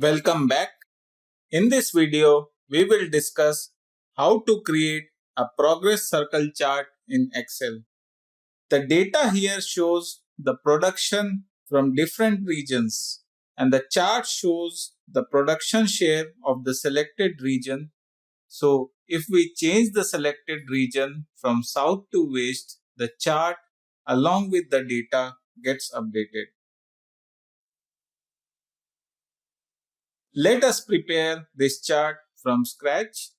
Welcome back. In this video, we will discuss how to create a progress circle chart in Excel. The data here shows the production from different regions, and the chart shows the production share of the selected region. So if we change the selected region from south to west, the chart along with the data gets updated. Let us prepare this chart from scratch.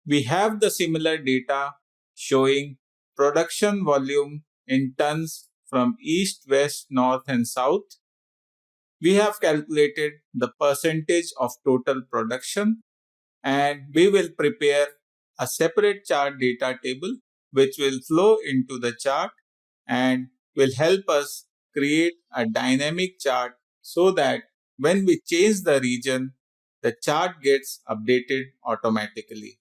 We have the similar data showing production volume in tons from east, west, north and south. We have calculated the percentage of total production, and we will prepare a separate chart data table which will flow into the chart and will help us create a dynamic chart so that when we change the region, the chart gets updated automatically.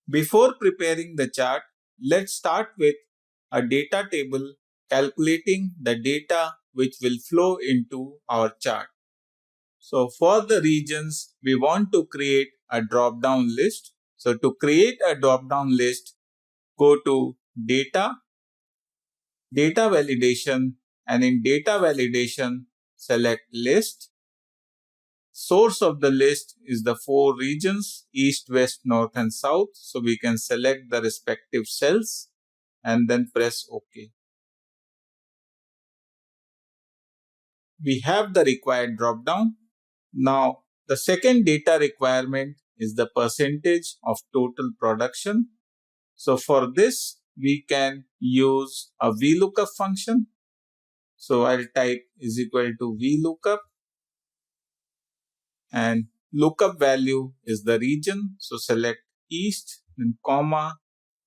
Before preparing the chart, let's start with a data table calculating the data which will flow into our chart. So for the regions, we want to create a drop-down list. So to create a drop-down list, go to Data, Data Validation, and in Data Validation, select List. Source of the list is the 4 regions, East, West, North and South. So we can select the respective cells and then press OK. We have the required drop-down. Now, the second data requirement is the percentage of total production. So for this, we can use a VLOOKUP function. So I'll type is equal to VLOOKUP, and lookup value is the region. So select East, then comma,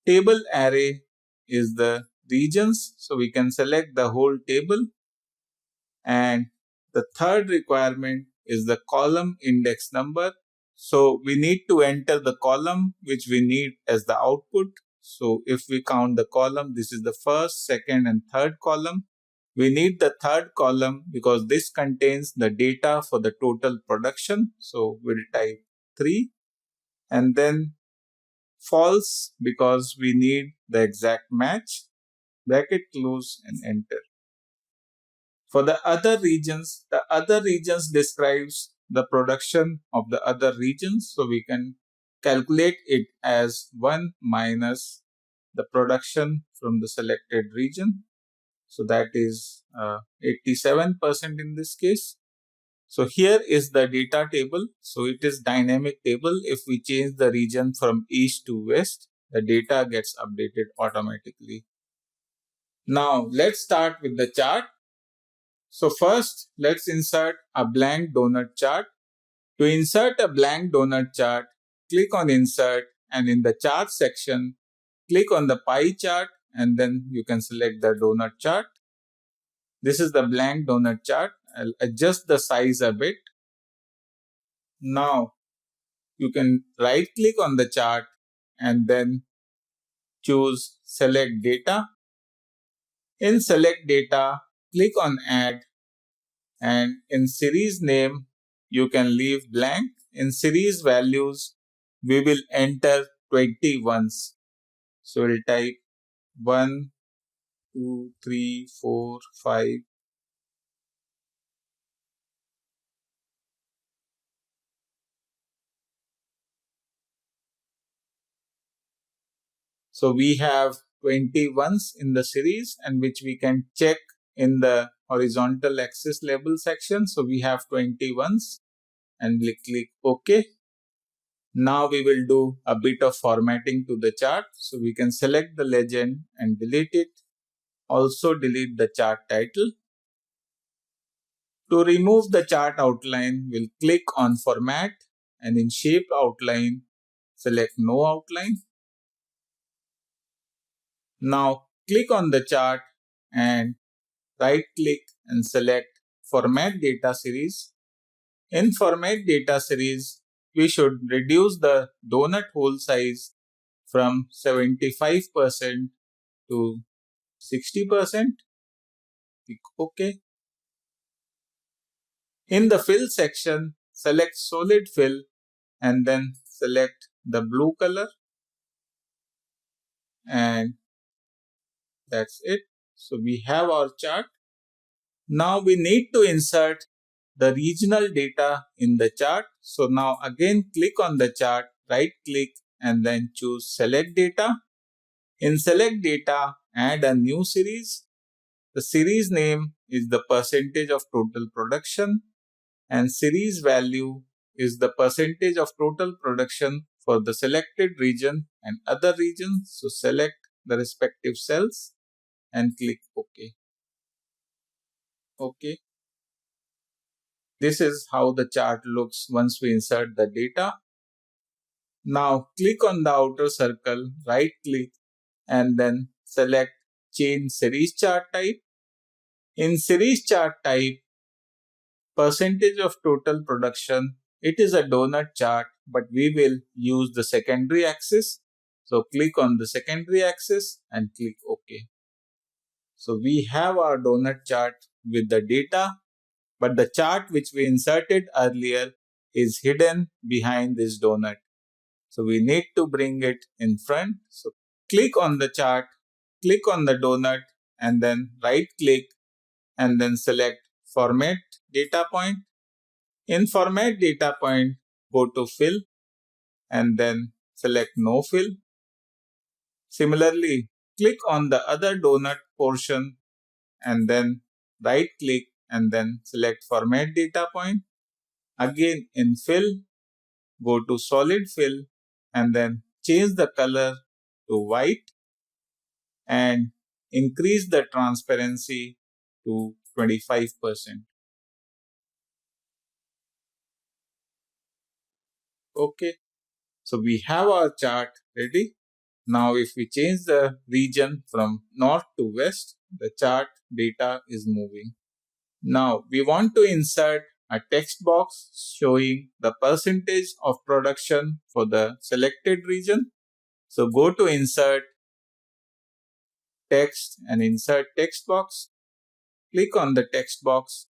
table array is the regions. So we can select the whole table. And the third requirement is the column index number. So we need to enter the column which we need as the output. So if we count the column, this is the first, second and third column. We need the third column because this contains the data for the total production. So we'll type 3 and then false because we need the exact match. Bracket close and enter. For the other regions describes the production of the other regions. So we can calculate it as 1 minus the production from the selected region. So that is 87% in this case. So here is the data table. So it is dynamic table. If we change the region from east to west, the data gets updated automatically. Now let's start with the chart. So first, let's insert a blank donut chart. To insert a blank donut chart, click on Insert and in the Chart section, click on the pie chart and then you can select the donut chart. This is the blank donut chart. I'll adjust the size a bit. Now, you can right click on the chart and then choose Select Data. In Select Data, click on Add. And in series name, you can leave blank. In series values, we will enter 20 ones. So we'll type 1, 2, 3, 4, 5. So we have 20 ones in the series and which we can check in the horizontal axis label section. So we have 20 ones and we'll click OK. Now we will do a bit of formatting to the chart. So we can select the legend and delete it. Also delete the chart title. To remove the chart outline, we'll click on Format and in Shape Outline, select No Outline. Now click on the chart and right click and select Format Data Series. In Format Data Series, we should reduce the donut hole size from 75% to 60%. Click OK. In the fill section, select solid fill and then select the blue color, and that's it. So we have our chart. Now we need to insert the regional data in the chart. So now again click on the chart, right click and then choose select data. In select data, add a new series. The series name is the percentage of total production and series value is the percentage of total production for the selected region and other regions. So select the respective cells and click OK. OK. This is how the chart looks once we insert the data. Now click on the outer circle, right click and then select change series chart type. In series chart type, percentage of total production, it is a donut chart, but we will use the secondary axis. So click on the secondary axis and click OK. So we have our donut chart with the data, but the chart which we inserted earlier is hidden behind this donut. So we need to bring it in front. So click on the chart, click on the donut and then right click and then select format data point. In format data point, go to fill and then select no fill. Similarly, click on the other donut portion and then right click and then select format data point. Again in fill, go to solid fill and then change the color to white and increase the transparency to 25%. Okay, so we have our chart ready. Now if we change the region from north to west, the chart data is moving. Now we want to insert a text box showing the percentage of production for the selected region. So go to insert text and insert text box. Click on the text box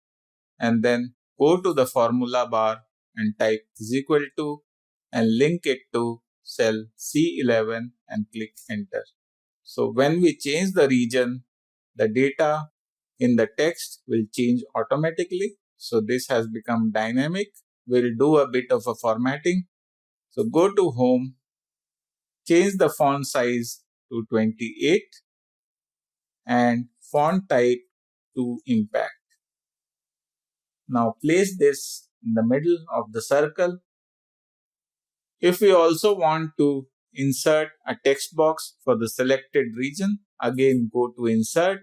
and then go to the formula bar and type is equal to and link it to cell C11 and click enter. So when we change the region, the data in the text will change automatically. So this has become dynamic. We'll do a bit of a formatting. So go to home, change the font size to 28 and font type to impact. Now place this in the middle of the circle. If we also want to insert a text box for the selected region, again go to insert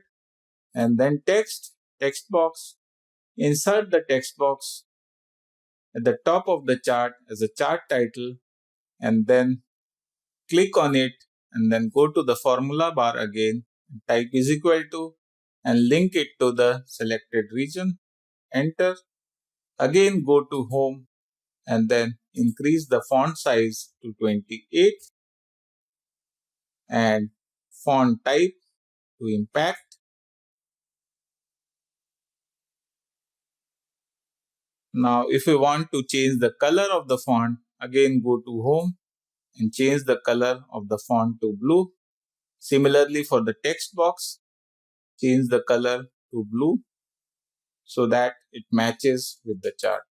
and then text box. Insert the text box at the top of the chart as a chart title and then click on it and then go to the formula bar again, type is equal to and link it to the selected region, enter. Again go to home and then increase the font size to 28 and font type to impact. Now if we want to change the color of the font, again go to home and change the color of the font to blue. Similarly for the text box, change the color to blue so that it matches with the chart.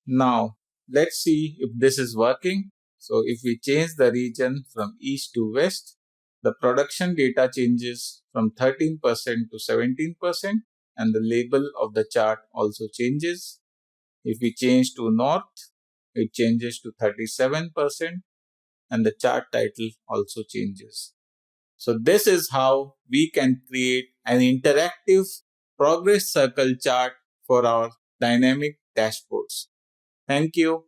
Now let's see if this is working. So if we change the region from east to west, the production data changes from 13% to 17% and the label of the chart also changes. If we change to north, it changes to 37% and the chart title also changes. So this is how we can create an interactive progress circle chart for our dynamic dashboards. Thank you.